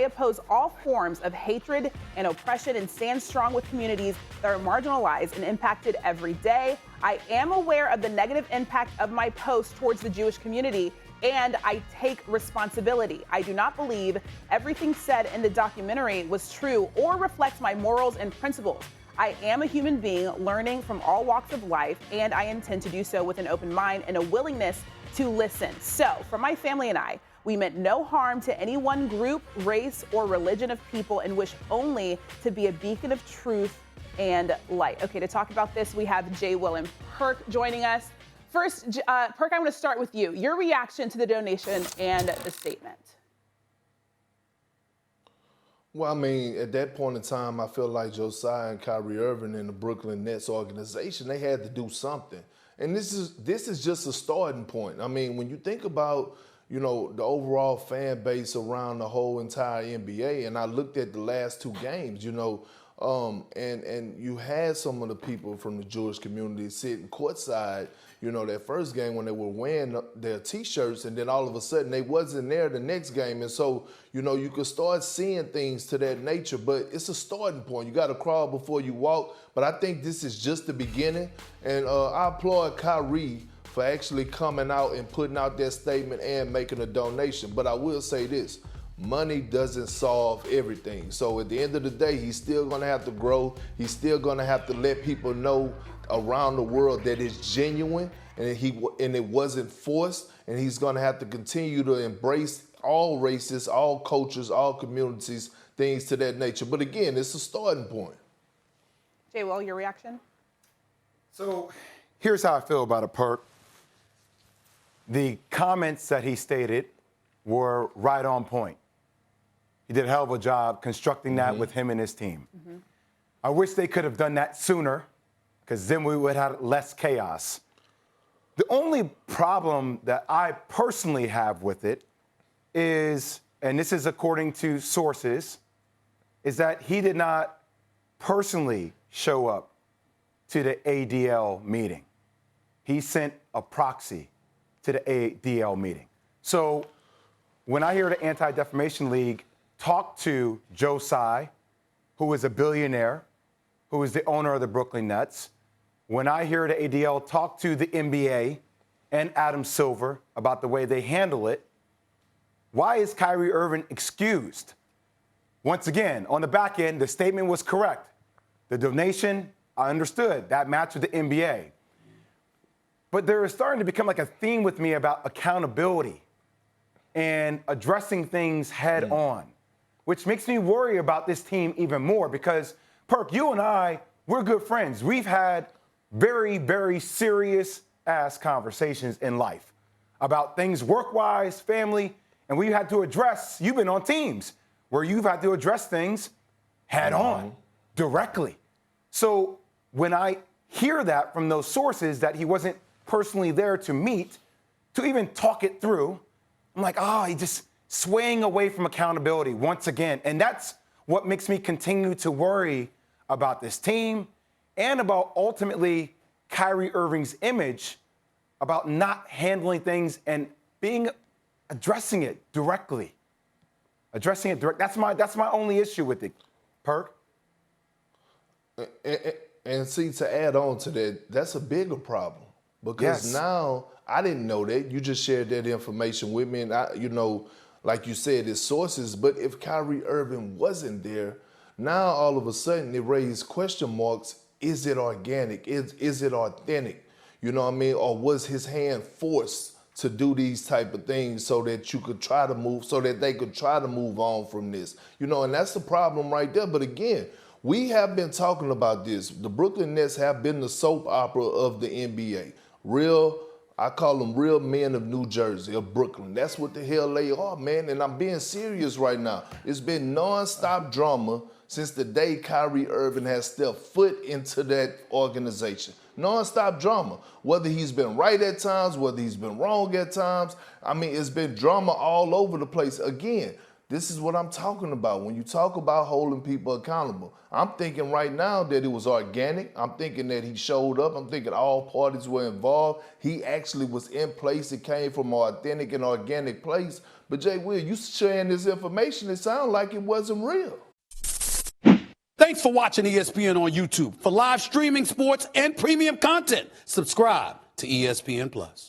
oppose all forms of hatred and oppression and stand strong with communities that are marginalized and impacted every day. I am aware of the negative impact of my post towards the Jewish community, and I take responsibility. I do not believe everything said in the documentary was true or reflects my morals and principles. I am a human being learning from all walks of life, and I intend to do so with an open mind and a willingness to listen. So, for my family and I, we meant no harm to any one group, race, or religion of people and wish only to be a beacon of truth and light. Okay, to talk about this, we have J. Will and Perk joining us. First, Perk, I'm going to start with you. Your reaction to the donation and the statement. Well, I mean, at that point in time, I feel like Josiah and Kyrie Irving and the Brooklyn Nets organization, they had to do something. And this is just a starting point. I mean, when you think about, you know, the overall fan base around the whole entire NBA, and I looked at the last two games, you know, and you had some of the people from the Jewish community sitting courtside, you know, that first game when they were wearing their T-shirts, and then all of a sudden they wasn't there the next game. And so, you know, you could start seeing things to that nature, but it's a starting point. You got to crawl before you walk. But I think this is just the beginning. And I applaud Kyrie for actually coming out and putting out that statement and making a donation. But I will say this. Money doesn't solve everything. So at the end of the day, he's still going to have to grow. He's still going to have to let people know around the world that it's genuine and it wasn't forced. And he's going to have to continue to embrace all races, all cultures, all communities, things to that nature. But again, it's a starting point. Jay, Will, your reaction? So here's how I feel about it, Perk. The comments that he stated were right on point. He did a hell of a job constructing that with him and his team. I wish they could have done that sooner, because then we would have less chaos. The only problem that I personally have with it is, and this is according to sources, is that he did not personally show up to the ADL meeting. He sent a proxy to the ADL meeting. So when I hear the Anti-Defamation League talk to Joe Tsai, who is a billionaire, who is the owner of the Brooklyn Nets, when I hear the ADL talk to the NBA and Adam Silver about the way they handle it, why is Kyrie Irving excused? Once again, on the back end, the statement was correct. The donation, I understood. That matched with the NBA. But there is starting to become like a theme with me about accountability and addressing things head on, which makes me worry about this team even more because, Perk, you and I, we're good friends. We've had very, very serious ass conversations in life about things work-wise, family, and we had to address, you've been on teams where you've had to address things head on, directly. So when I hear that from those sources that he wasn't personally there to meet, to even talk it through, I'm like, he just swaying away from accountability once again. And that's what makes me continue to worry about this team and about ultimately Kyrie Irving's image, about not handling things and addressing it directly. Addressing it direct. That's my only issue with it, Perk. And see, to add on to that, that's a bigger problem. Because now, I didn't know that. You just shared that information with me. And, like you said, it's sources. But if Kyrie Irving wasn't there, now all of a sudden it raised question marks. Is it organic? Is it authentic? You know what I mean? Or was his hand forced to do these type of things so that you could try to move, so that they could try to move on from this? You know, and that's the problem right there. But again, we have been talking about this. The Brooklyn Nets have been the soap opera of the NBA. I call them real men of New Jersey, of Brooklyn. That's what the hell they are, man. And I'm being serious right now. It's been nonstop drama since the day Kyrie Irving has stepped foot into that organization. Nonstop drama. Whether he's been right at times, whether he's been wrong at times. I mean, it's been drama all over the place. Again, This is what I'm talking about. When you talk about holding people accountable, I'm thinking right now that it was organic. I'm thinking that he showed up. I'm thinking all parties were involved. He actually was in place. It came from an authentic and organic place. But Jay Will, you sharing this information, it sounds like it wasn't real. Thanks for watching ESPN on YouTube. For live streaming, sports, and premium content, subscribe to ESPN+.